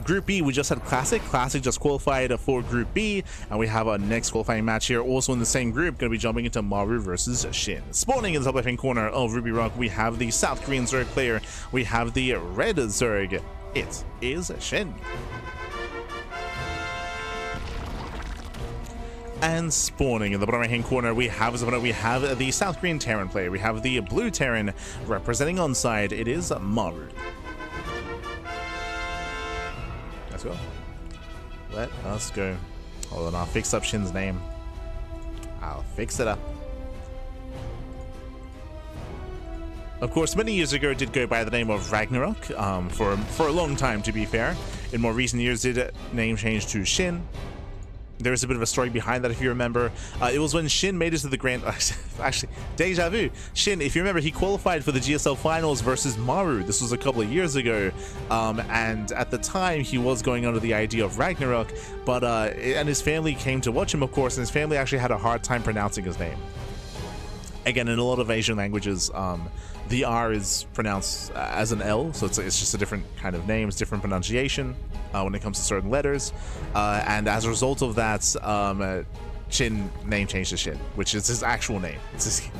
Group B, we just had Classic. Classic just qualified for Group B, and we have our next qualifying match here, also in the same group, going to be jumping into Maru versus SHIN. Spawning in the top left-hand corner of Ruby Rock, we have the South Korean Zerg player. We have the Red Zerg. It is SHIN. And spawning in the bottom right-hand corner, we have the South Korean Terran player. We have the Blue Terran representing onside. It is Maru. Let's go. Let us go. Hold on, I'll fix up SHIN's name. I'll fix it up. Of course, many years ago, it did go by the name of Ragnarok, for a long time, to be fair. In more recent years, did name change to SHIN. There's a bit of a story behind that, if you remember. It was when SHIN made it to the grand... Actually, deja vu. SHIN, if you remember, he qualified for the GSL finals versus Maru. This was a couple of years ago. And at the time, he was going under the idea of Ragnarok. But and his family came to watch him, of course, and his family actually had a hard time pronouncing his name. Again, in a lot of Asian languages, the R is pronounced as an L, so it's just a different kind of name, it's different pronunciation when it comes to certain letters. And as a result of that, SHIN name changed to SHIN, which is his actual name. It's his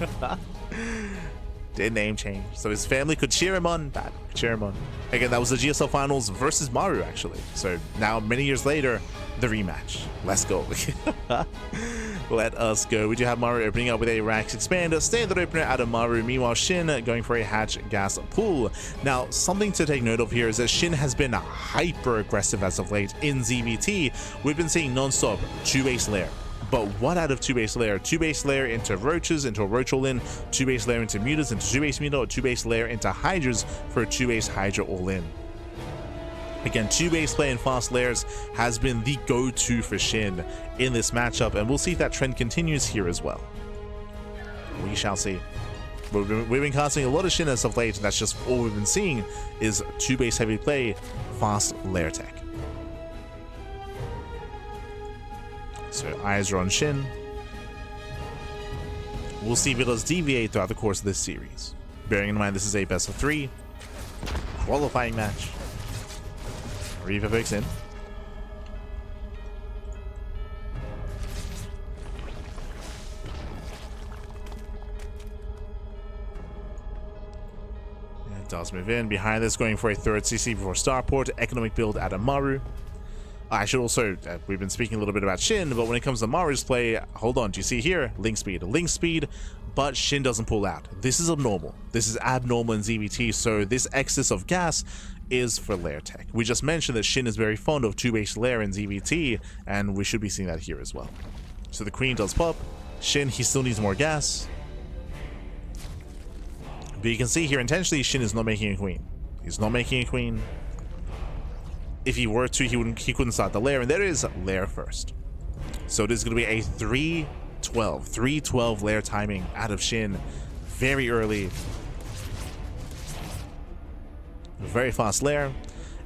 did name change, so his family could cheer him on. Cheer him on. Again, that was the GSL finals versus Maru, actually. So now, many years later, the rematch. Let's go. Let us go. We do have Maru opening up with a Rax Expander, standard opener out of Maru. Meanwhile, SHIN going for a Hatch Gas Pool. Now, something to take note of here is that SHIN has been hyper aggressive as of late in ZVT. We've been seeing non-stop 2-base lair. But what out of 2-base lair? 2-base lair into Roaches, into a Roach all-in, 2-base lair into Mutas, into 2-base Muta, or 2-base lair into Hydras for a 2-base Hydra all-in. Again, 2-base play and fast lairs has been the go-to for SHIN in this matchup, and we'll see if that trend continues here as well. We shall see. We've been casting a lot of SHIN as of late, and that's just all we've been seeing is 2-base heavy play, fast lair tech. So eyes are on SHIN. We'll see if it does deviate throughout the course of this series. Bearing in mind this is a best of 3 qualifying match. Reaver breaks in. It does move in. Behind this, going for a third CC before Starport. Economic build out of Maru. I should also, we've been speaking a little bit about SHIN, but when it comes to Maru's play, hold on, do you see here? Link speed, but SHIN doesn't pull out. This is abnormal. This is abnormal in ZVT, so this excess of gas is for lair tech. We just mentioned that SHIN is very fond of 2-base lair in ZVT, and we should be seeing that here as well. So the queen does pop. SHIN, he still needs more gas. But you can see here, intentionally, SHIN is not making a queen. He's not making a queen. If he were to, he couldn't start the lair, and there is lair first. So it is going to be a 3-12 lair timing out of SHIN very early. Very fast lair.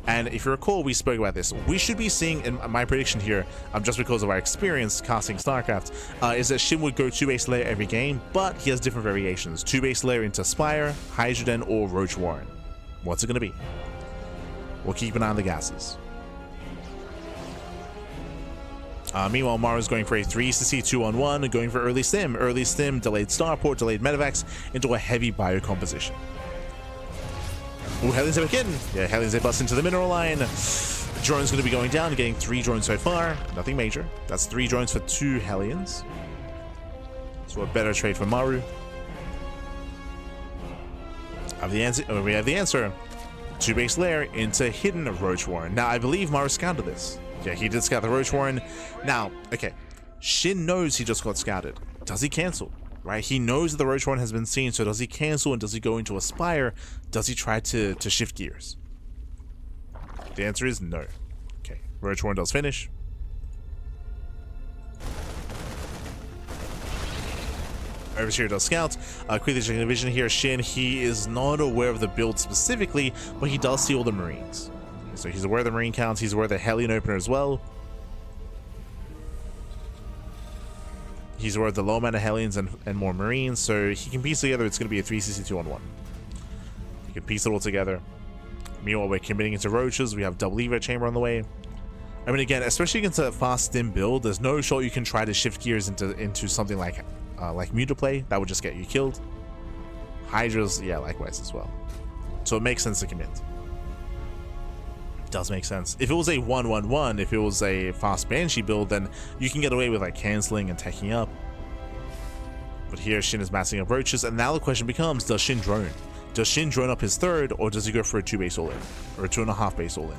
And if you recall, we spoke about this. We should be seeing, in my prediction here, just because of our experience casting StarCraft, is that SHIN would go 2-base lair every game, but he has different variations. 2-base lair into Spire, Hydroden, or Roach Warren. What's it going to be? We'll keep an eye on the gases. Meanwhile, Maru's going for a 3CC 2-on-1, going for early stim, delayed Starport, delayed Medivacs into a heavy bio composition. Ooh, Hellions back in. Yeah, Hellions they bust into the mineral line. Drone's going to be going down, getting 3 drones so far. Nothing major. That's 3 drones for 2 Hellions. So a better trade for Maru. We have the answer. 2-base lair into hidden Roach Warren. Now, I believe Maru scouted this. Yeah, he did scout the Roach Warren. Now, okay, SHIN knows he just got scouted. Does he cancel? Right? He knows that the Roach Warren has been seen, so does he cancel and does he go into a Spire? Does he try to shift gears? The answer is no. Okay, Roach Warren does finish. Overseer does scout. Quickly checking the vision here. SHIN, he is not aware of the build specifically, but he does see all the Marines. So he's aware of the Marine counts. He's aware of the Hellion opener as well. He's aware of the low amount of Hellions and more Marines. So he can piece together. It's going to be a 3CC 2-on-1. He can piece it all together. Meanwhile, we're committing into roaches. We have double Evo chamber on the way. I mean, again, especially against a fast stim build, there's no shot you can try to shift gears into something like Mutaplay. That would just get you killed. Hydras, yeah, likewise as well. So it makes sense to commit. It does make sense. If it was a 1-1-1, if it was a fast Banshee build, then you can get away with like canceling and taking up. But here, SHIN is massing up roaches, and now the question becomes, does SHIN drone? Does SHIN drone up his third, or does he go for a 2 base all in? Or a 2.5 base all in?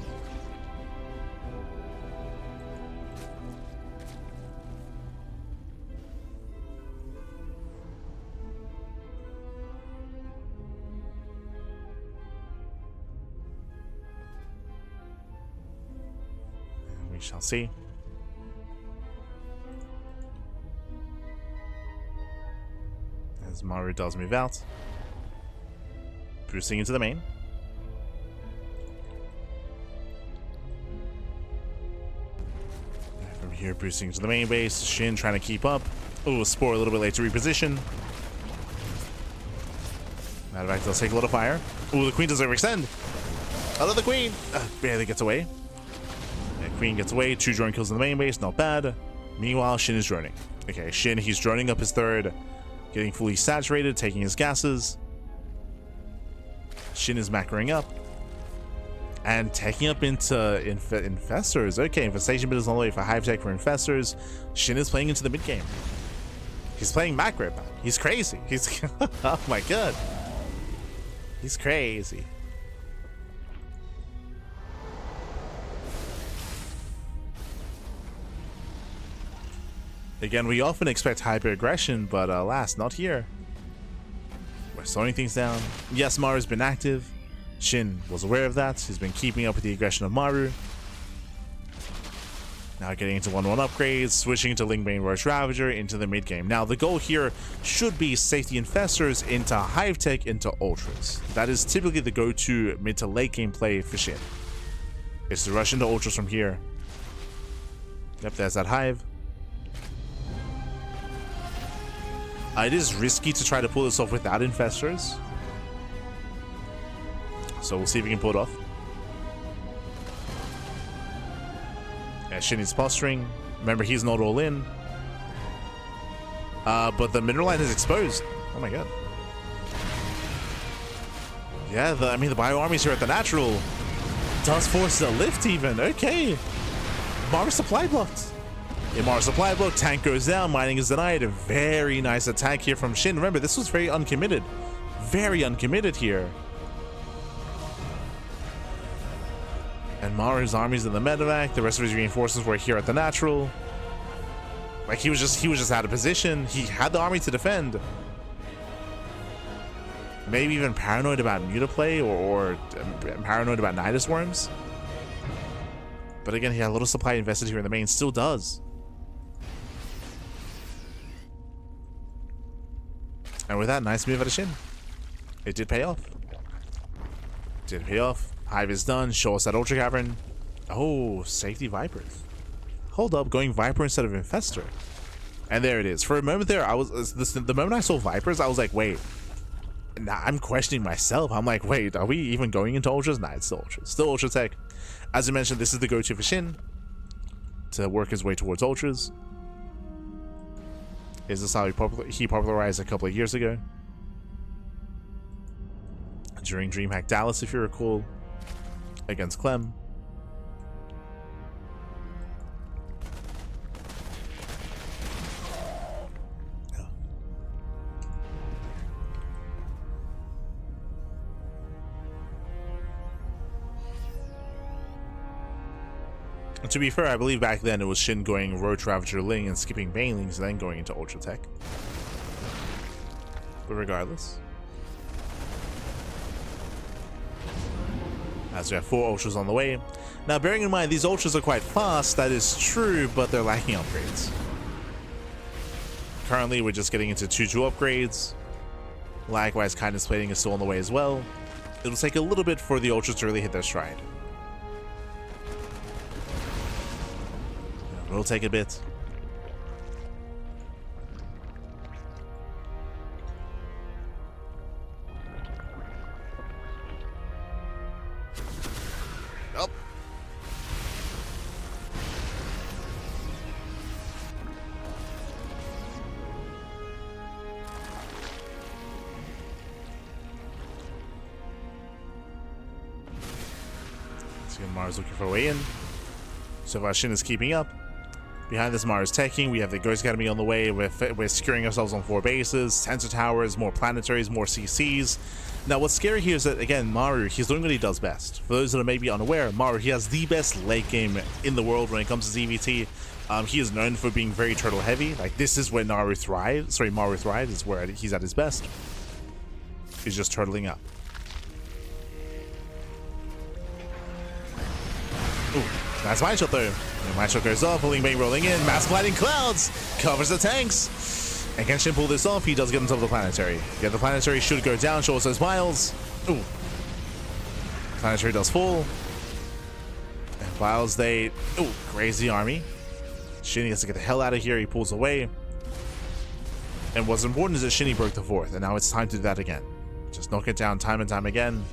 We shall see. As Maru does move out. Boosting into the main. From here, boosting into the main base. SHIN trying to keep up. Oh, Spore a little bit late to reposition. Matter of fact, they'll take a little fire. Oh, the Queen does overextend. I love the Queen. Barely gets away. Queen gets away, 2 drone kills in the main base, not bad. Meanwhile, SHIN is droning. Okay, SHIN, he's droning up his third, getting fully saturated, taking his gases. SHIN is macroing up. And taking up into Infestors. Okay, Infestation bit is on the way for Hive Tech for Infestors. SHIN is playing into the mid game. He's playing macro. He's crazy. He's oh my god. He's crazy. Again, we often expect hyper-aggression, but alas, not here. We're slowing things down. Yes, Maru's been active. SHIN was aware of that. He's been keeping up with the aggression of Maru. Now getting into 1-1 upgrades, switching to Lingbane Roach Ravager into the mid game. Now the goal here should be safety Infestors into Hive Tech into Ultras. That is typically the go-to mid to late game play for SHIN. It's to rush into Ultras from here. Yep, there's that Hive. It is risky to try to pull this off without Infestors. So we'll see if we can pull it off. Yeah, SHIN is posturing. Remember, he's not all in. But the mineral line is exposed. Oh my god. Yeah, I mean, the bio armies here at the natural does force a lift even. Okay. Maru supply blocked. Maru supply block, tank goes down, mining is denied. A very nice attack here from SHIN. Remember, this was very uncommitted. Very uncommitted here. And Maru's armies in the medevac. The rest of his reinforcements were here at the natural. Like he was just out of position. He had the army to defend. Maybe even paranoid about Mutaplay or paranoid about Nidus Worms. But again, he had a little supply invested here in the main. Still does. And with that, nice move out of SHIN. It did pay off. Did pay off. Hive is done. Show us that Ultra Cavern. Oh, safety Vipers. Hold up, going Viper instead of Infestor. And there it is. For a moment there, the moment I saw Vipers, I was like, wait. Nah, I'm questioning myself. I'm like, wait, are we even going into Ultras? Nah, it's still Ultras. Still Ultra Tech. As I mentioned, this is the go-to for SHIN to work his way towards Ultras. Is this how he popularized a couple of years ago? During DreamHack Dallas, if you recall, against Clem. To be fair, I believe back then it was SHIN going Roach Ravager Ling and skipping Banelings and then going into Ultra Tech. But regardless. As we have 4 Ultras on the way. Now bearing in mind these Ultras are quite fast, that is true, but they're lacking upgrades. Currently we're just getting into 2-2 upgrades. Likewise, Kindness Plating is still on the way as well. It'll take a little bit for the Ultras to really hit their stride. It'll take a bit. Maru's looking for a way in. So far, SHIN is keeping up. Behind this, Maru's taking. We have the Ghost Academy on the way. We're securing ourselves on 4 bases, sensor towers, more planetaries, more CCs. Now, what's scary here is that, again, Maru, he's doing what he does best. For those that are maybe unaware, Maru, he has the best late game in the world when it comes to ZVT. He is known for being very turtle heavy. Like, this is where Maru thrives, is where he's at his best. He's just turtling up. Ooh, nice mine shot though. The mine shot goes off, Link Bane rolling in, mass gliding clouds, covers the tanks. And can SHIN pull this off? He does get himself the planetary. Yeah, the planetary should go down, shows those miles. Ooh. Planetary does fall. And Biles, they graze the army. SHIN has to get the hell out of here, he pulls away. And what's important is that SHIN broke the 4th, and now it's time to do that again. Just knock it down time and time again.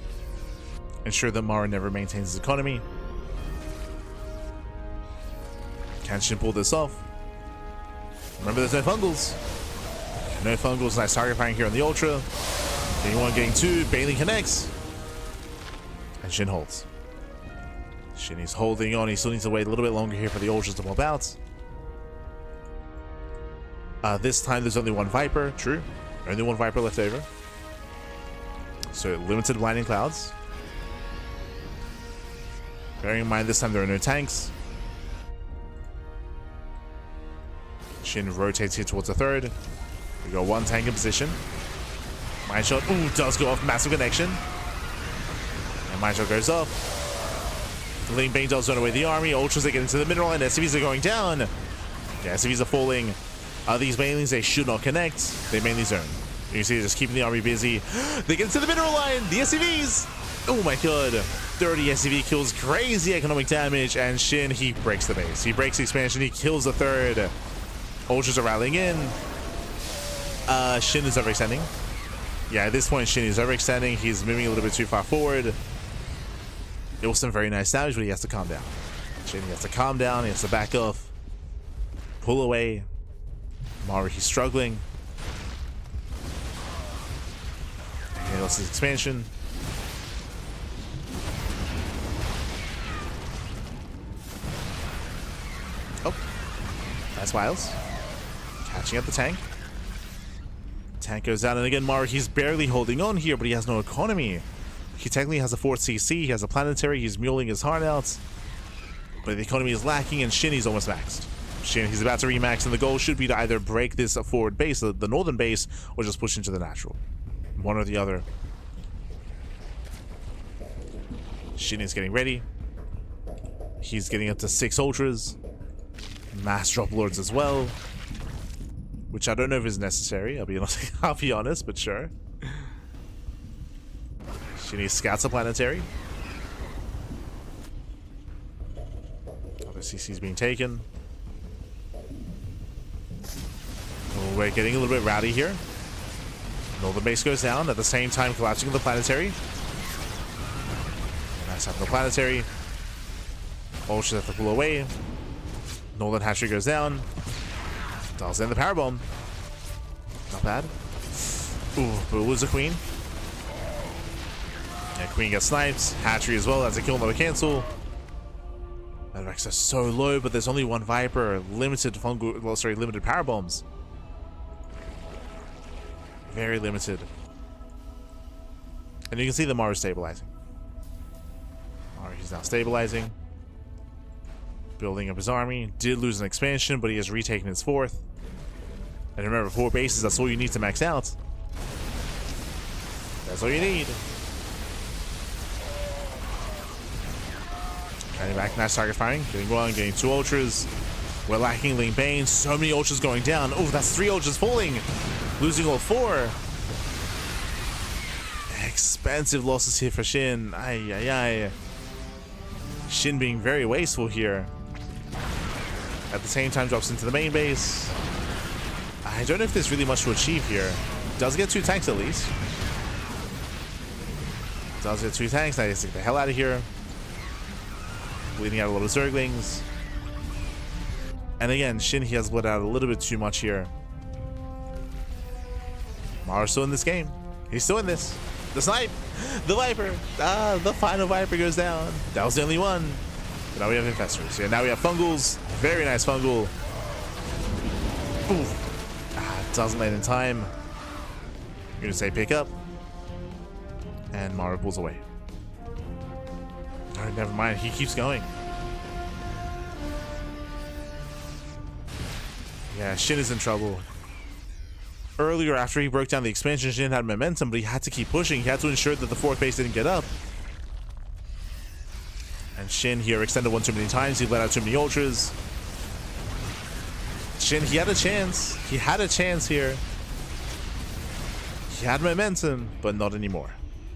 Ensure that Maru never maintains his economy. Can SHIN pull this off? Remember, there's no fungals. No fungals, nice target firing here on the Ultra. Getting 1, getting 2, Bailey connects. And SHIN holds. SHIN is holding on, he still needs to wait a little bit longer here for the Ultras to pop out. This time there's only 1 Viper, true. Only 1 Viper left over. So limited blinding clouds. Bearing in mind this time there are no tanks. SHIN rotates here towards the 3rd. We got 1 tank in position. Mine shot, does go off, massive connection. And mine shot goes off. Link Bane does run away the army. Ultras they get into the middle line. SCVs are going down. The SCVs are falling. These mainlings, they should not connect. They mainly zone. You can see they're just keeping the army busy. They get into the mineral line. The SCVs. Oh my god. 30 SCV kills, crazy economic damage. And SHIN, he breaks the base. He breaks the expansion. He kills the 3rd. Ultras are rallying in. SHIN is overextending. Yeah, at this point, SHIN is overextending. He's moving a little bit too far forward. It was some very nice damage, but he has to calm down. SHIN, he has to calm down. He has to back off. Pull away. Maru, he's struggling. He lost his expansion. Oh. That's Miles. Catching up the tank. Tank goes down, and again, Maru, he's barely holding on here, but he has no economy. He technically has a 4th CC, he has a planetary, he's muling his heart out. But the economy is lacking, and SHIN, he's almost maxed. SHIN, he's about to remax, and the goal should be to either break this forward base, the northern base, or just push into the natural. One or the other. SHIN is getting ready. He's getting up to 6 Ultras. Mass drop lords as well. Which I don't know if is necessary, I'll be honest, but sure. SHIN scouts a planetary. Other CC's being taken. Oh, we're getting a little bit rowdy here. Northern base goes down, at the same time collapsing the planetary. Nice having the planetary. Ultras have to pull away. Northern hatchery goes down. Dials in the power bomb. Not bad. Ooh, but it was a queen. Yeah, queen gets sniped. Hatchery as well. That's a kill, another cancel. Medevacs are so low, but there's only 1 Viper. Limited fungal, well, sorry, limited power bombs. Very limited. And you can see the Maru stabilizing. Maru, he's now stabilizing. Building up his army. Did lose an expansion, but he has retaken his 4th. And remember, 4 bases, that's all you need to max out. That's all you need. Getting back, nice target firing. Getting 1, getting 2 Ultras. We're lacking Link Bane. So many Ultras going down. Oh, that's 3 Ultras falling. Losing all 4. Expensive losses here for SHIN. Ay, ay, ay. SHIN being very wasteful here. At the same time, drops into the main base. I don't know if there's really much to achieve here. Does get 2 tanks at least. Does get 2 tanks. Now he has to get the hell out of here. Bleeding out a lot of Zerglings. And again, SHIN, he has bled out a little bit too much here. Maru's still in this game. He's still in this. The snipe. The Viper. The final Viper goes down. That was the only one. But now we have Infestors. Yeah, now we have Fungals. Very nice Fungal. Ooh. Doesn't land in time. I'm going to say pick up. And Maru pulls away. Alright, never mind. He keeps going. Yeah, SHIN is in trouble. Earlier, after he broke down the expansion, SHIN had momentum, but he had to keep pushing. He had to ensure that the fourth base didn't get up. And SHIN here extended one too many times. He let out too many ultras. SHIN, he had a chance. He had a chance here. He had momentum, but not anymore.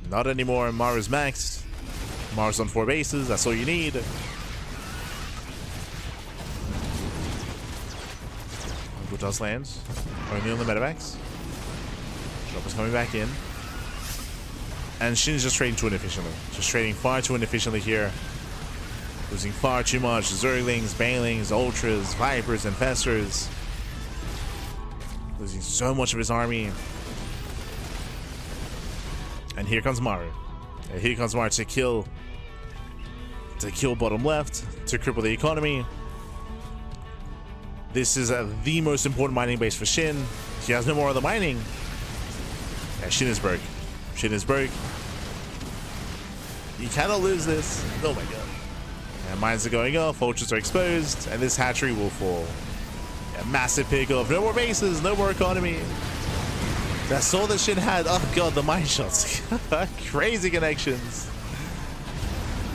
Not anymore. Maru's maxed. Maru's on 4 bases. That's all you need. Who does land? Only on the medevacs. Drop is coming back in. And SHIN is just trading too inefficiently. Just trading far too inefficiently here. Losing far too much. Zerglings, Banelings, Ultras, Vipers, Infestors. Losing so much of his army. And here comes Maru. And here comes Maru to kill bottom left, to cripple the economy. This is the most important mining base for SHIN. He has no more other mining. Yeah, SHIN is broke. SHIN is broke. You cannot lose this. Oh my god. And mines are going off, ultras are exposed, and this hatchery will fall. Yeah, massive pickoff. No more bases, no more economy. That's all that SHIN had. Oh god, the mine shots. Crazy connections.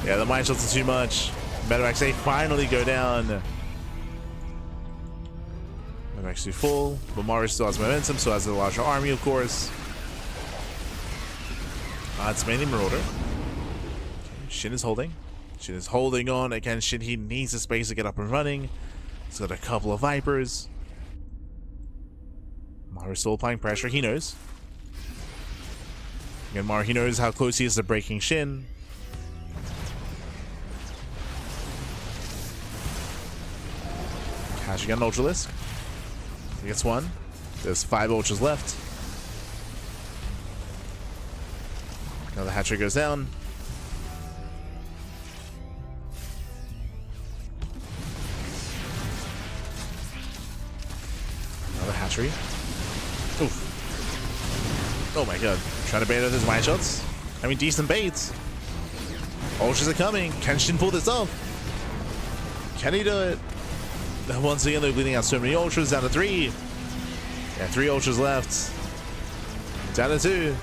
Yeah, the mine shots are too much. Medevacs, they finally go down. Medevacs do full, but Maru still has momentum, so has a larger army, of course. It's mainly Marauder. Okay, SHIN is holding. SHIN is holding on. Again, SHIN, he needs the space to get up and running. He's got a couple of Vipers. Maru's still applying pressure. He knows. Again, Maru, he knows how close he is to breaking SHIN. Cashing out an Ultralisk. He gets one. There's 5 Ultras left. Now the hatchery goes down. Another hatchery. Oof. Oh my god. Trying to bait out his mine shots. I mean, decent baits. Ultras are coming. Can SHIN pull this off? Can he do it? Once again, they're bleeding out so many ultras. Down to 3. Yeah, 3 ultras left. Down to 2.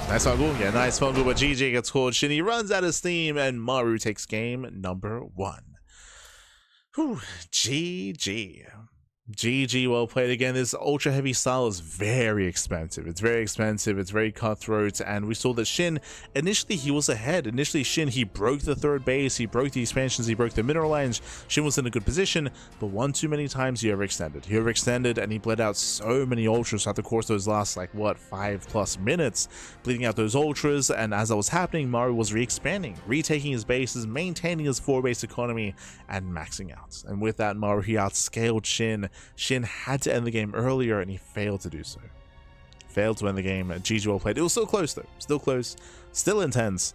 Nice fungal. Yeah, nice fungal, but GG gets called. SHIN, he runs out of steam, and Maru takes game number 1. Whew. GG. GG, well played. Again, this ultra heavy style is very expensive. It's very expensive. It's very cutthroat. And we saw that SHIN, initially he was ahead. Initially SHIN, he broke the 3rd base. He broke the expansions. He broke the mineral lines. SHIN was in a good position, but one too many times he overextended. He overextended and he bled out so many ultras throughout the course of those last, like, what, 5+ minutes, bleeding out those ultras. And as that was happening, Maru was re-expanding, retaking his bases, maintaining his 4-base economy, and maxing out. And with that, Maru, he outscaled SHIN. SHIN had to end the game earlier, and he failed to do so. Failed to end the game. GG, well played. It was still close, though. Still close. Still intense.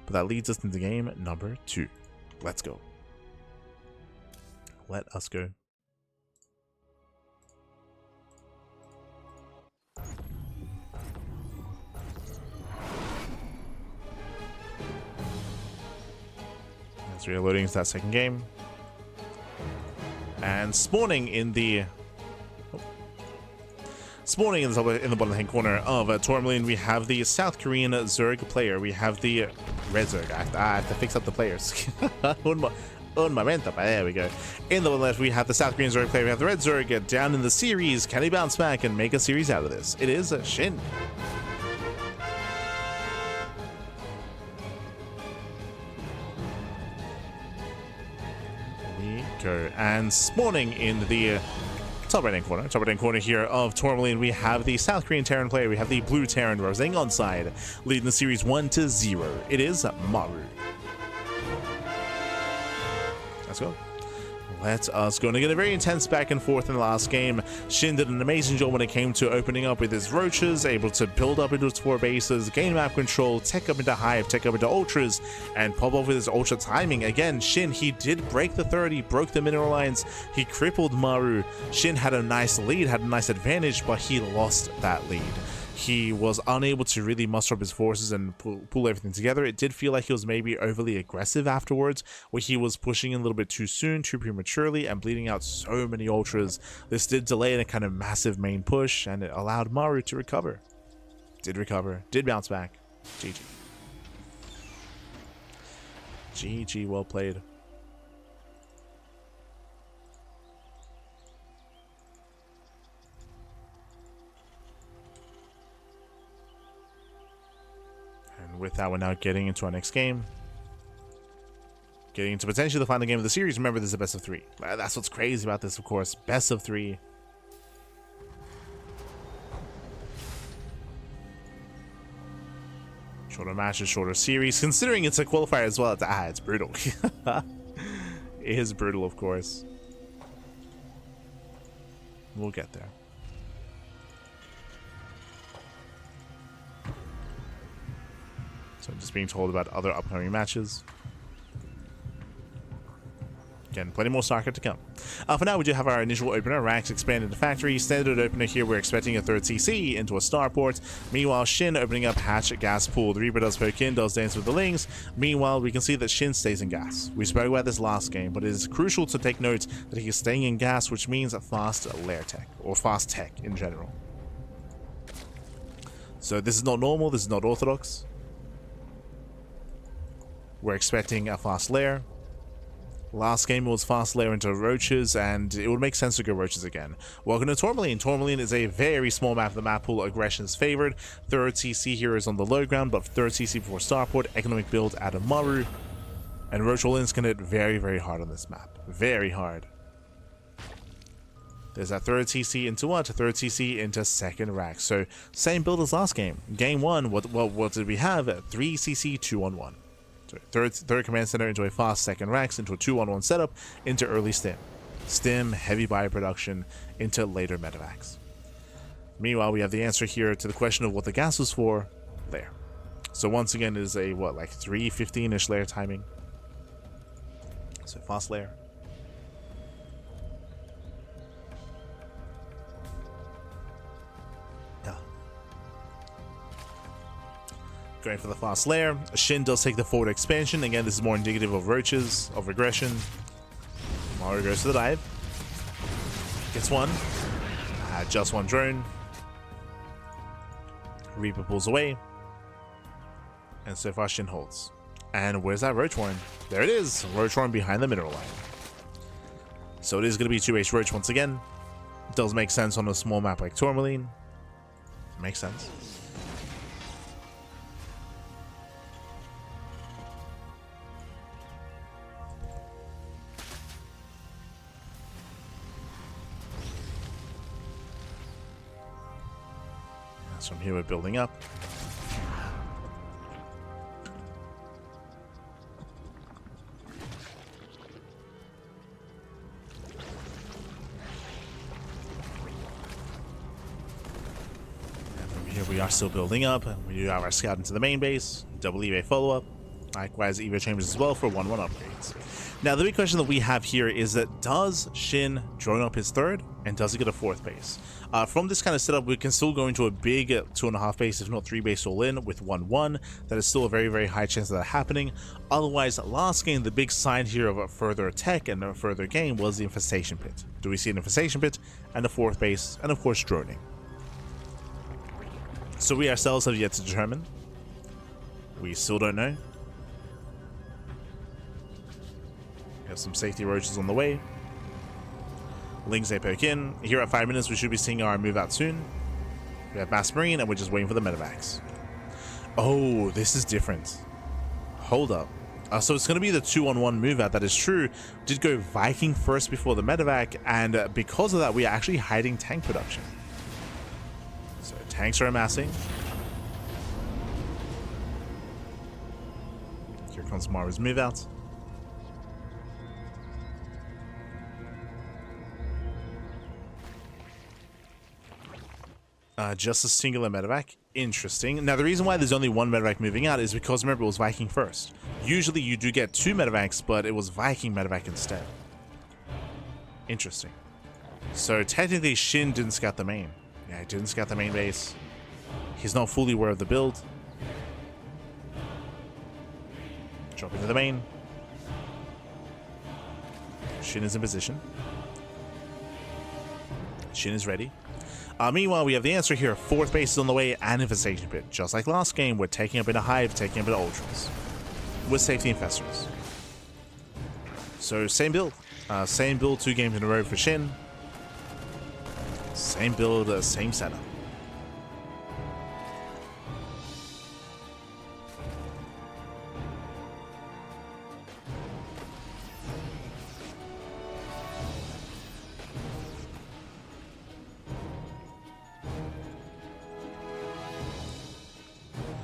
But that leads us into game number 2. Let's go. Let us go. As we are loading into that second game. And spawning in the bottom hand corner of Tourmaline, we have the South Korean Zerg player. We have the red Zerg. I have to fix up the players. Un momento. There we go. In the left, we have the South Korean Zerg player. We have the red Zerg down in the series. Can he bounce back and make a series out of this? It is SHIN. Go. And spawning in the top right hand corner here of Tourmaline, we have the South Korean Terran player. We have the blue Terran representing onside, leading the series 1-0. It is Maru. Let's go. Let us go. And again, a very intense back and forth in the last game. SHIN did an amazing job when it came to opening up with his roaches, able to build up into its 4 bases, gain map control, tech up into hive, tech up into ultras, and pop off with his ultra timing. Again, SHIN, he did break the third, he broke the mineral lines, he crippled Maru. SHIN had a nice lead, had a nice advantage, but he lost that lead. He was unable to really muster up his forces and pull everything together. It did feel like he was maybe overly aggressive afterwards, where he was pushing in a little bit too soon, too prematurely, and bleeding out so many ultras. This did delay in a kind of massive main push, and it allowed Maru to recover. Did recover, did bounce back. GG. GG, well played. With that, we're now getting into our next game. Getting into potentially the final game of the series. Remember, this is a best of 3. That's what's crazy about this, of course. Best of 3. Shorter matches, shorter series. Considering it's a qualifier as well, it's brutal. It is brutal, of course. We'll get there. So I'm just being told about other upcoming matches. Again, plenty more StarCraft to come. For now, we do have our initial opener, ranks expanded to factory. Standard opener here, we're expecting a 3rd CC into a starport. Meanwhile, SHIN opening up hatch gas pool. The Reaper does poke in, does dance with the Lings. Meanwhile, we can see that SHIN stays in gas. We spoke about this last game, but it is crucial to take note that he is staying in gas, which means fast lair tech, or fast tech in general. So this is not normal, this is not orthodox. We're expecting a fast lair. Last game was fast lair into roaches, and it would make sense to go roaches again. Welcome to Tourmaline. Tourmaline is a very small map. The map pool aggression is favored. 3rd CC here is on the low ground, but 3rd CC before starport. Economic build out of Maru. And roach all-ins can hit very, very hard on this map. Very hard. There's that 3rd CC into what? 3rd CC into 2nd rack. So same build as last game. Game 1, what did we have? 3 CC 2-on-1. So third command center into a fast 2nd racks, into a 2-on-1 setup, into early stim, heavy buy production, into later medevacs. Meanwhile, we have the answer here to the question of what the gas was for, lair. So once again, it is a like 3:15-ish lair timing. So fast lair. Going for the fast lair. SHIN does take the forward expansion. Again, this is more indicative of roaches, of regression. Maru goes to the dive. Gets one. Just one drone. Reaper pulls away. And so far SHIN holds. And where's that Roach Warren? There it is. Roach Warren behind the mineral line. So it is going to be 2H Roach once again. It does make sense on a small map like Tourmaline. Makes sense. So from here we're building up. And from here we are still building up. We do have our scout into the main base, double Evo follow-up, likewise Evo chambers as well for 1-1 upgrades. Now the big question that we have here is that does SHIN drone up his 3rd, and does he get a 4th base? From this kind of setup, we can still go into a big 2.5 base, if not 3 base all in with 1-1. That is still a very, very high chance of that happening. Otherwise, last game, the big sign here of a further tech and a further game was the infestation pit. Do we see an infestation pit and a 4th base, and of course droning? So we ourselves have yet to determine. We still don't know. We have some safety roaches on the way. Lings they poke in. Here at 5 minutes, we should be seeing our move out soon. We have Mass Marine, and we're just waiting for the medevacs. Oh, this is different. Hold up. So it's going to be the 2-on-1 move out. That is true. Did go Viking first before the medevac, and because of that, we are actually hiding tank production. So tanks are amassing. Here comes Maru's move out. Just a singular medevac. Interesting. Now, the reason why there's only one medevac moving out is because, remember, it was Viking first. Usually you do get 2 medevacs, but it was Viking medevac instead. Interesting. So technically SHIN didn't scout the main. Yeah, he didn't scout the main base. He's not fully aware of the build. Drop into the main. SHIN is in position. SHIN is ready. Meanwhile, we have the answer here. 4th base is on the way and infestation pit. Just like last game, we're taking up in a hive, taking up in ultras. With safety infestors. So same build. Same build 2 games in a row for SHIN. Same build, same setup.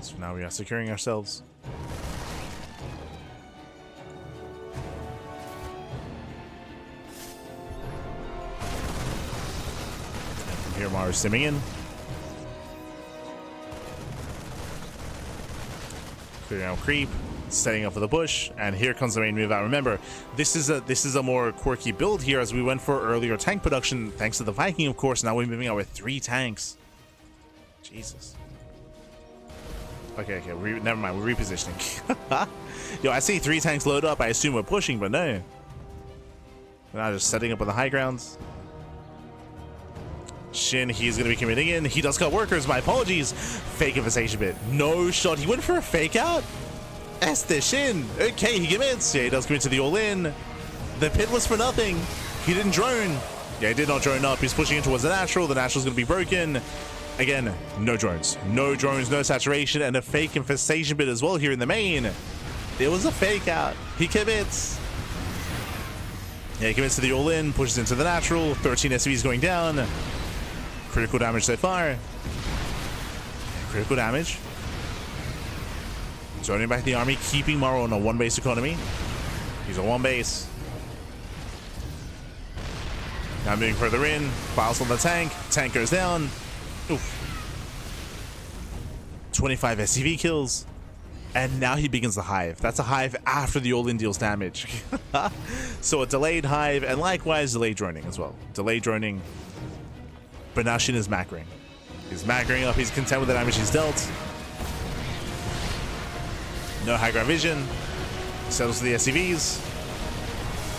So now we are securing ourselves. And from here, Maru simming in. Clearing out creep, setting up for the bush, and here comes the main move out. Remember, this is a more quirky build here, as we went for earlier tank production, thanks to the Viking, of course. Now we're moving out with 3 tanks. Jesus. Okay, never mind, we're repositioning. Yo, I see 3 tanks load up, I assume we're pushing, but no. We're now just setting up on the high grounds. SHIN, he's going to be committing in. He does cut workers, my apologies. Fake infestation bit. No shot, he went for a fake out? SHIN. Okay, he commits. Yeah, he does commit to the all-in. The pit was for nothing. He didn't drone. Yeah, he did not drone up. He's pushing in towards the natural. The natural's going to be broken. Again, no drones. No drones, no saturation, and a fake infestation bit as well here in the main. It was a fake out. He commits. Yeah, he commits to the all-in, pushes into the natural. 13 SCVs going down. Critical damage so far. Critical damage. Zoning back the army, keeping Maru on a 1-base economy. He's on 1 base. Now moving further in. Files on the tank. Tank goes down. Oof. 25 SCV kills. And now he begins the hive. That's a hive after the all-in deals damage. So a delayed hive, and likewise delayed droning as well. Delayed droning. But now SHIN is macroing. He's macroing up. He's content with the damage he's dealt. No high ground vision. Settles to the SCVs.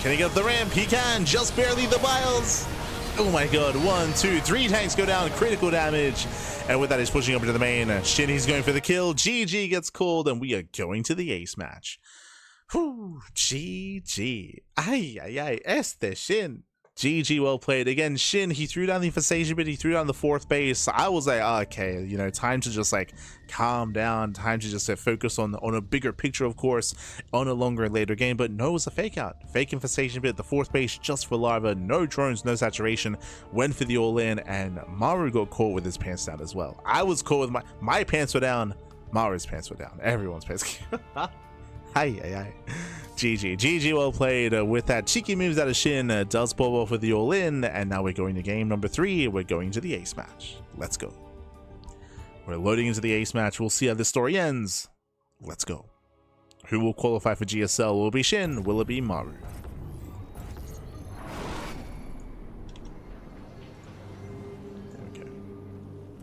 Can he get up the ramp? He can. Just barely the biles. Oh my god. 1, 2, 3 tanks go down. Critical damage. And with that, he's pushing up into the main. SHIN, he's going for the kill. GG gets called, and we are going to the ace match. Whew. GG. Ay, ay, ay. SHIN. GG, well played. Again, SHIN, he threw down the infestation bit, he threw down the 4th base. I was like, oh, okay, you know, time to just like calm down, time to just focus on a bigger picture, of course, on a longer and later game. But no, it was a fake out. Fake infestation bit, the 4th base just for larva, no drones, no saturation, went for the all-in, and Maru got caught with his pants down as well. I was caught with my pants were down, Maru's pants were down, everyone's pants. Hi, hi, hi. GG, well played. With that, cheeky moves out of SHIN, does pull off with the all-in, and now we're going to game number 3. We're going to the ace match. Let's go. We're loading into the ace match. We'll see how this story ends. Let's go. Who will qualify for GSL? Will it be SHIN? Will it be Maru? Okay.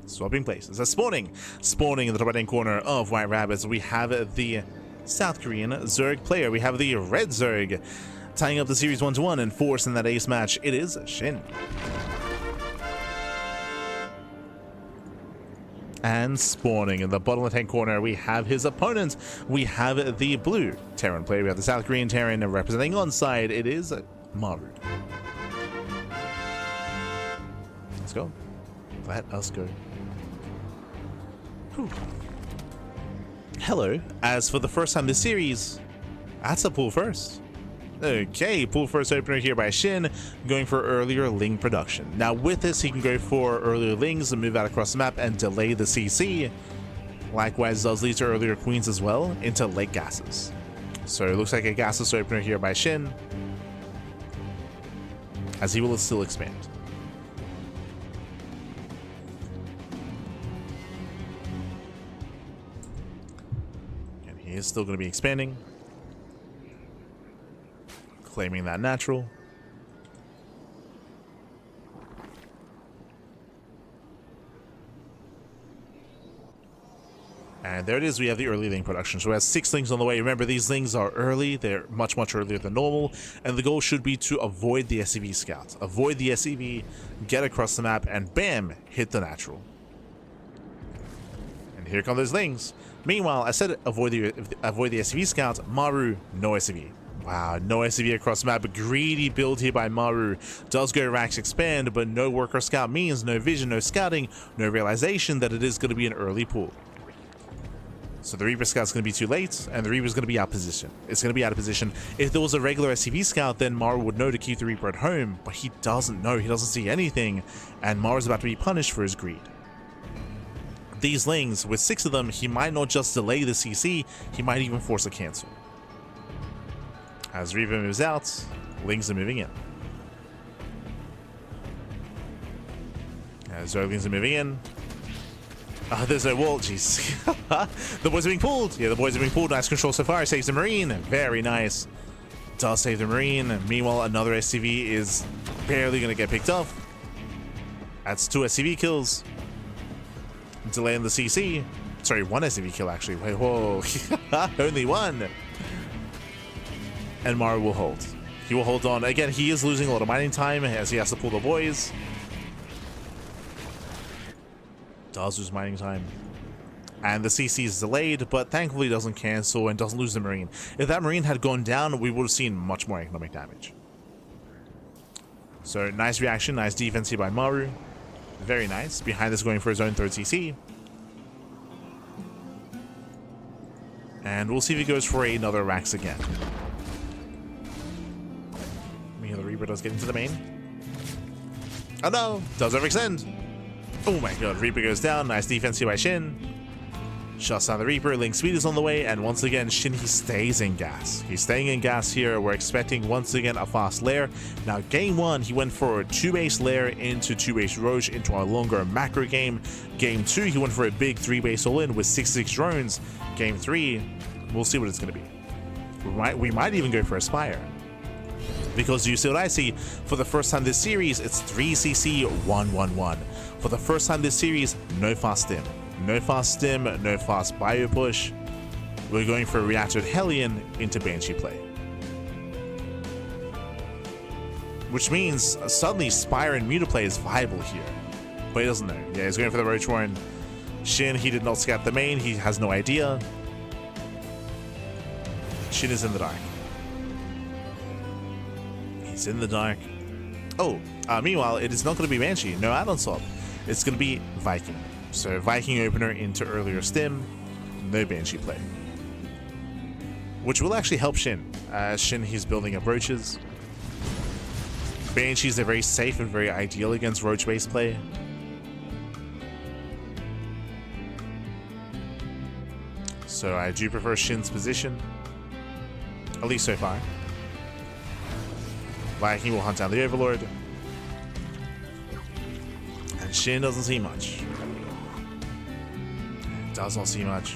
Swapping places. Spawning in the top right-hand corner of White Rabbits. We have the South Korean Zerg player. We have the Red Zerg tying up the series 1-1 and forcing that ace match. It is SHIN. And spawning in the bottom left-hand corner, we have his opponent. We have the blue Terran player. We have the South Korean Terran representing on side. It is Maru. Let's go. Let us go. Whew. Hello. As for the first time this series, that's a pull first. Okay, pull first opener here by SHIN, going for earlier Ling production. Now with this, he can go for earlier Lings and move out across the map and delay the CC. Likewise, does lead to earlier Queens as well into late gases. So it looks like a gasless opener here by SHIN, as he will still expand. is still going to be expanding. Claiming that natural. And there it is, we have the early Ling production. So we have 6 Lings on the way. Remember, these Lings are early. They're much, much earlier than normal. And the goal should be to avoid the SCV scouts. Avoid the SCV, get across the map, and bam, hit the natural. And here come those Lings. Meanwhile, I said avoid the SCV scouts. Maru, no SCV. Wow, no SCV across the map. A greedy build here by Maru. Does go Rax expand, but no worker scout means no vision, no scouting, no realization that it is going to be an early pull. So the Reaper Scout's going to be too late, and the Reaper's going to be out of position. It's going to be out of position. If there was a regular SCV Scout, then Maru would know to keep the Reaper at home, but he doesn't know. He doesn't see anything, and Maru's about to be punished for his greed. These Lings, with 6 of them, he might not just delay the CC, he might even force a cancel. As Reaper moves out, Lings are moving in. As Zerglings are moving in. There's no wall, jeez. The boys are being pulled. Yeah, the boys are being pulled. Nice control so far. Saves the Marine. Very nice. Does save the Marine. Meanwhile, another SCV is barely going to get picked up. That's 2 SCV kills. Delaying the CC. Sorry, 1 SCV kill actually. Wait, whoa. Only 1. And Maru will hold. He will hold on. Again, he is losing a lot of mining time as he has to pull the boys. Does lose mining time. And the CC is delayed, but thankfully doesn't cancel and doesn't lose the Marine. If that Marine had gone down, we would have seen much more economic damage. So nice reaction, nice defense here by Maru. Very nice. Behind this, going for his own 3rd CC. And we'll see if he goes for another Rax again. The Reaper does get into the main. Oh no! Does overextend. Oh my god, Reaper goes down. Nice defense here by SHIN. Shuts down the Reaper. Link speed is on the way, and once again, SHIN, he stays in gas. He's staying in gas here. We're expecting once again a fast lair. Now, game 1, he went for a 2-base lair into 2-base Roach into a longer macro game. Game 2, he went for a big 3-base all-in with 6 drones. Game 3, we'll see what it's going to be. We might even go for a Spire. Because you see what I see, for the first time this series, it's 3cc 111. For the first time this series, no fast stim. No fast stim, no fast bio push. We're going for a reactored Hellion into Banshee play. Which means suddenly Spire and Muta play is viable here. But he doesn't know. Yeah, he's going for the Roach Warren. SHIN, he did not scout the main, he has no idea. SHIN is in the dark. He's in the dark. Oh, meanwhile, it is not going to be Banshee. No add-on swap. It's going to be Viking. So Viking opener into earlier stim. No Banshee play. Which will actually help SHIN. SHIN, he's building up Roaches. Banshees are very safe and very ideal against Roach-based play. So I do prefer SHIN's position. At least so far. Viking will hunt down the Overlord. And SHIN doesn't see much. Does not see much.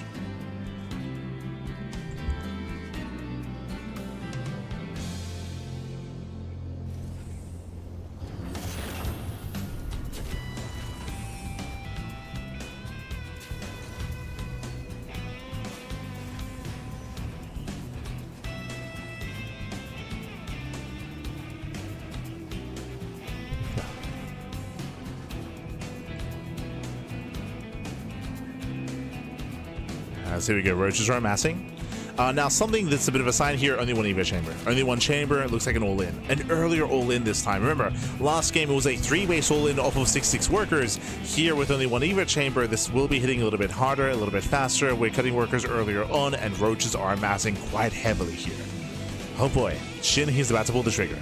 So here we go, Roaches are amassing. Now something that's a bit of a sign here, only 1 Evo chamber. Only 1 chamber, it looks like an all-in. An earlier all-in this time. Remember, last game it was a 3-base all-in off of 6 workers. Here with only 1 Evo chamber, this will be hitting a little bit harder, a little bit faster. We're cutting workers earlier on, and Roaches are amassing quite heavily here. Oh boy, SHIN, he's about to pull the trigger.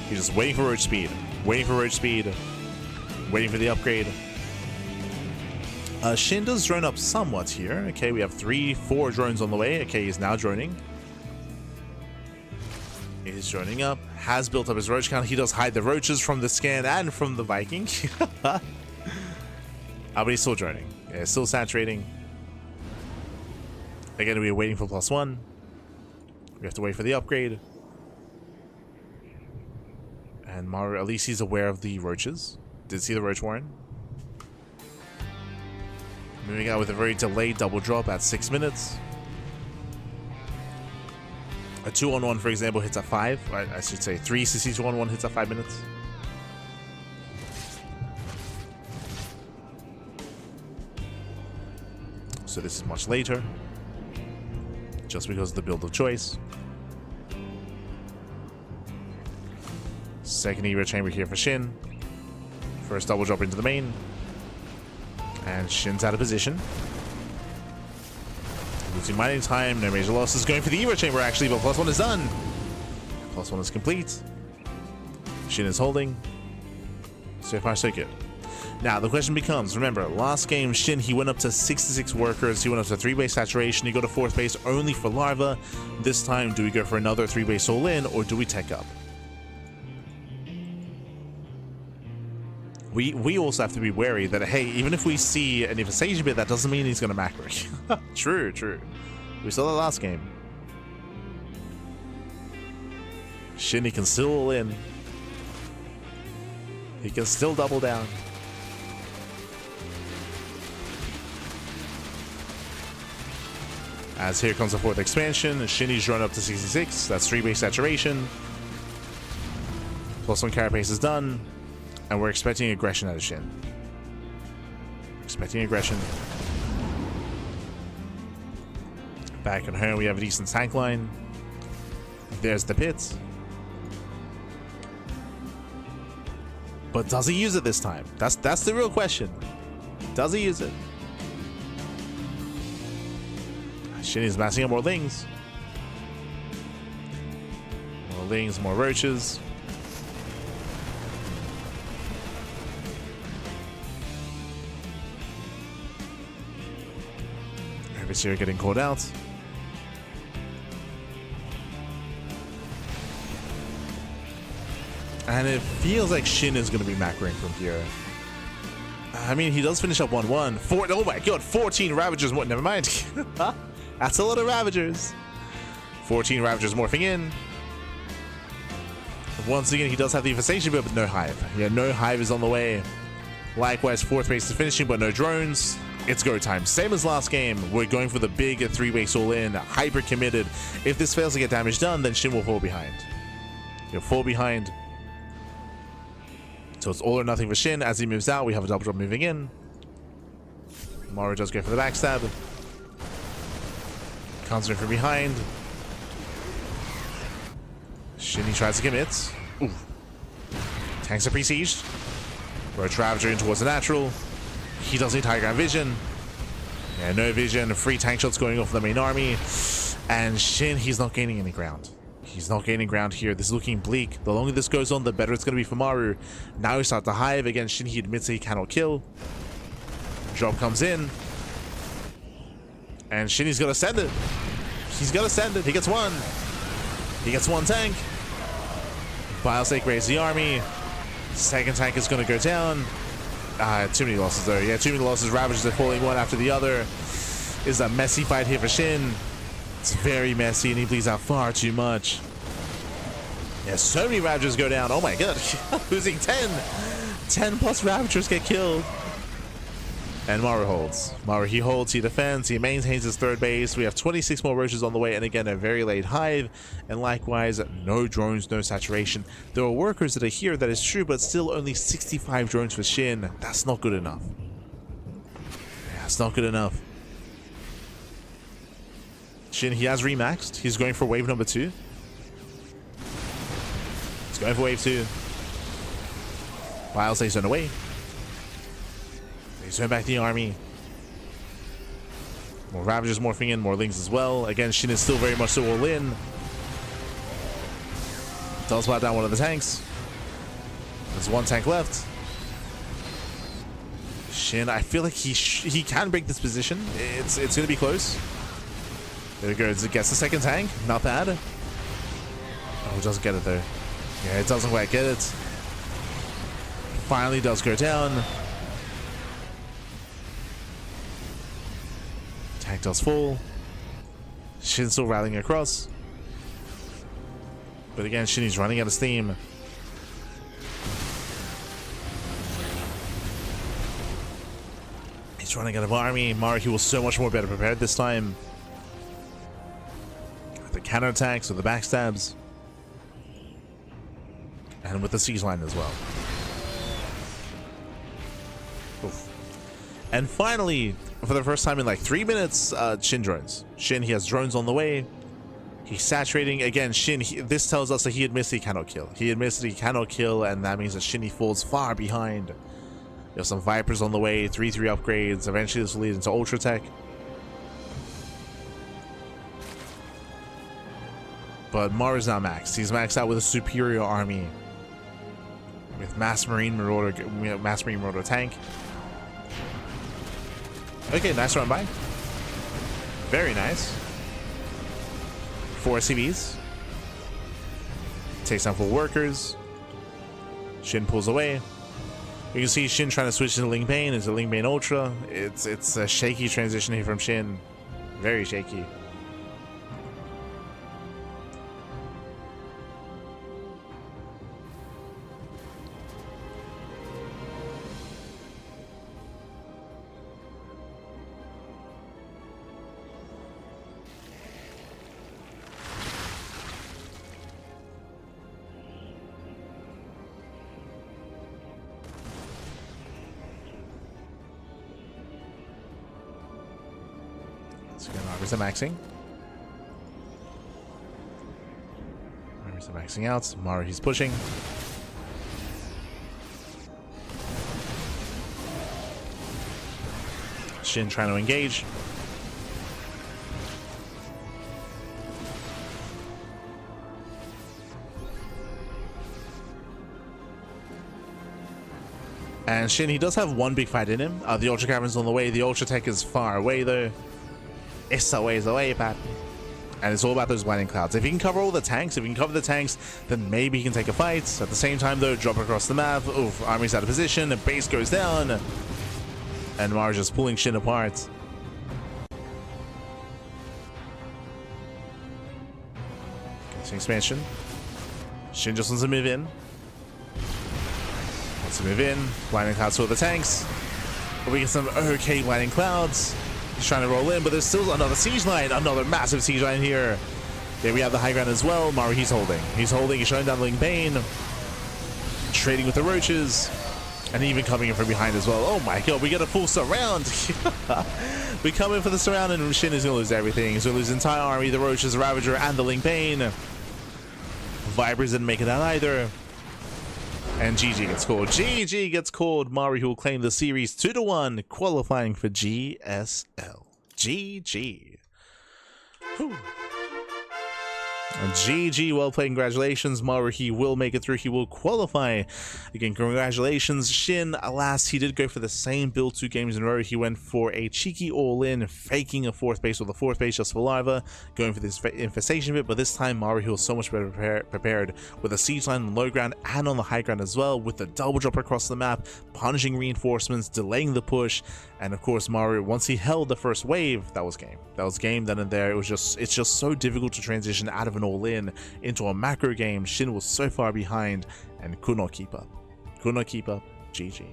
He's just waiting for Roach speed. Waiting for Roach speed. Waiting for the upgrade. SHIN does drone up somewhat here. Okay, we have 3-4 drones on the way. Okay, he's now droning. He's droning up. Has built up his Roach count. He does hide the Roaches from the scan and from the Viking. But he's still droning. Yeah, still saturating. Again, we are waiting for +1. We have to wait for the upgrade. And Maru, at least he's aware of the roaches. Did see the roach warren. Moving out with a very delayed double drop at 6 minutes. A 2-on-1, for example, hits at 5. I should say 3 CC 2-on-1 hits at 5 minutes. So this is much later. Just because of the build of choice. Second Evo chamber here for SHIN. First double drop into the main. And SHIN's out of position. Losing mining time, no major losses. Going for the Evo chamber actually, but +1 is done. +1 is complete. SHIN is holding. So far so good. Now the question becomes, remember, last game SHIN, he went up to 66 workers, he went up to 3 base saturation, he got a 4th base only for larva. This time, do we go for another 3 base all in, or do we tech up? We also have to be wary that, hey, even if we see an infestation bit, that doesn't mean he's gonna macro. True. We saw that last game. SHIN, he can still all in. He can still double down. As here comes the 4th expansion, SHIN's run up to 66. That's 3 base saturation. +1 carapace is done. And we're expecting aggression out of SHIN. Expecting aggression. Back at home, we have a decent tank line. There's the pit. But does he use it this time? That's the real question. Does he use it? SHIN is massing up more lings. More lings, more roaches. Herbis here getting called out. And it feels like SHIN is going to be macroing from here. I mean, he does finish up 1-1. Oh my god, 14 Ravagers more. Never mind. That's a lot of Ravagers. 14 Ravagers morphing in. Once again, he does have the infestation bit, but no hive. Yeah, no hive is on the way. Likewise, 4th base is finishing, but no drones. It's go time. Same as last game. We're going for the big 3 base all in. Hyper committed. If this fails to get damage done, then SHIN will fall behind. He'll fall behind. So it's all or nothing for SHIN. As he moves out, we have a double drop moving in. Maru does go for the backstab. Comes in from behind. SHIN, he tries to commit. Ooh. Tanks are pre-sieged. Roach Ravager in towards the natural. He does need high ground vision. Yeah, no vision. 3 tank shots going off the main army. And SHIN, he's not gaining any ground. He's not gaining ground here. This is looking bleak. The longer this goes on, the better it's going to be for Maru. Now he starts to hive. Again, SHIN, he admits that he cannot kill. Drop comes in. And SHIN, he's got to send it. He's got to send it. He gets 1. He gets 1 tank. Biosake raises the army. Second tank is going to go down. Too many losses though. Yeah, too many losses. Ravagers are falling one after the other. It's a messy fight here for SHIN. It's very messy and he bleeds out far too much. Yeah, so many Ravagers go down. Oh my god. Losing 10. 10 plus Ravagers get killed. And Maru holds. Maru, he holds, he defends, he maintains his 3rd base. We have 26 more roaches on the way, and again, a very late hive. And likewise, no drones, no saturation. There are workers that are here, that is true, but still only 65 drones for SHIN. That's not good enough. Yeah, it's not good enough. SHIN, he has remaxed. He's going for wave number 2. He's going for wave 2. Wild stays on the way. He's going back the army. More Ravagers morphing in, more Lings as well. Again, SHIN is still very much so all in. Does spot down one of the tanks. There's 1 tank left. SHIN, I feel like he can break this position. It's going to be close. There we go. It gets the 2nd tank. Not bad. Oh, it doesn't get it though. Yeah, it doesn't quite get it. Finally does go down. Tank does fall. Shin still rallying across. But again, Shin is running out of steam. He's running out of army. Maru, he was so much more better prepared this time. With the counterattacks, with the backstabs. And with the siege line as well. Oof. And finally, for the first time in like 3 minutes, Shin drones. Shin, he has drones on the way. He's saturating. Again, Shin, this tells us that he admits he cannot kill. He admits that he cannot kill, and that means that Shin, he falls far behind. You have some Vipers on the way, 3-3 upgrades. Eventually this will lead into Ultra Tech. But Maru's now maxed. He's maxed out with a superior army. With Mass Marine Marauder tank. Okay, nice run by. Very nice. 4 CVs. Takes down 4 workers. Shin pulls away. You can see Shin trying to switch into Ling Bane. It's a Ling Bane Ultra. It's a shaky transition here from Shin. Very shaky. Maru's maxing. Maru's maxing out. Maru, he's pushing. Shin trying to engage. And Shin, he does have one big fight in him. The Ultra Cavern's on the way. The Ultra Tech is far away though. It's a ways away, Pat. And it's all about those blinding clouds. If he can cover all the tanks, if he can cover the tanks, then maybe he can take a fight. At the same time, though, drop across the map. Oof, army's out of position. The base goes down. And Maru just pulling Shin apart. Getting expansion. Shin just wants to move in. Wants to move in. Blinding clouds for the tanks. But we get some okay blinding clouds. He's trying to roll in, but there's still another siege line, another massive siege line here. There we have the high ground as well. Maru, he's holding. He's holding. He's showing down Ling Bane. Trading with the roaches. And even coming in from behind as well. Oh my god, we get a full surround. We come in for the surround and Shin is going to lose everything. He's going to lose his entire army, the roaches, the Ravager, and the Ling Bane. Vipers didn't make it out either. And GG gets called. GG gets called. Maru, who will claim the series 2-1, qualifying for GSL. GG. Whew. GG, well played, congratulations. Maru, he will make it through, he will qualify. Again, congratulations. Shin, alas, he did go for the same build 2 games in a row. He went for a cheeky all-in, faking a 4th base with a 4th base just for larva, going for this infestation bit, but this time Maru, he was so much better prepared with a siege line on the low ground and on the high ground as well, with the double drop across the map, punishing reinforcements, delaying the push, and of course Maru, once he held the first wave, that was game. That was game then and there. It's just so difficult to transition out of an all-in into a macro game. Shin was so far behind and could not keep up. Could not keep up. GG.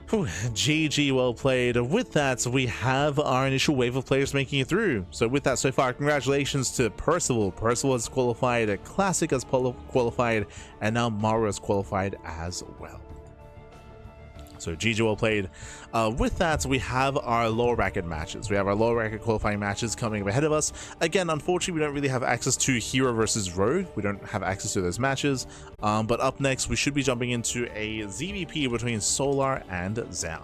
Whew, GG, well played. With that, we have our initial wave of players making it through. So with that so far, congratulations to Percival. Percival has qualified, Classic has qualified, and now Maru has qualified as well. So GG, well played. With that, we have our lower bracket matches. We have our lower bracket qualifying matches coming up ahead of us. Again, unfortunately, we don't really have access to Hero versus Rogue. We don't have access to those matches. But up next, we should be jumping into a ZVP between Solar and Zao.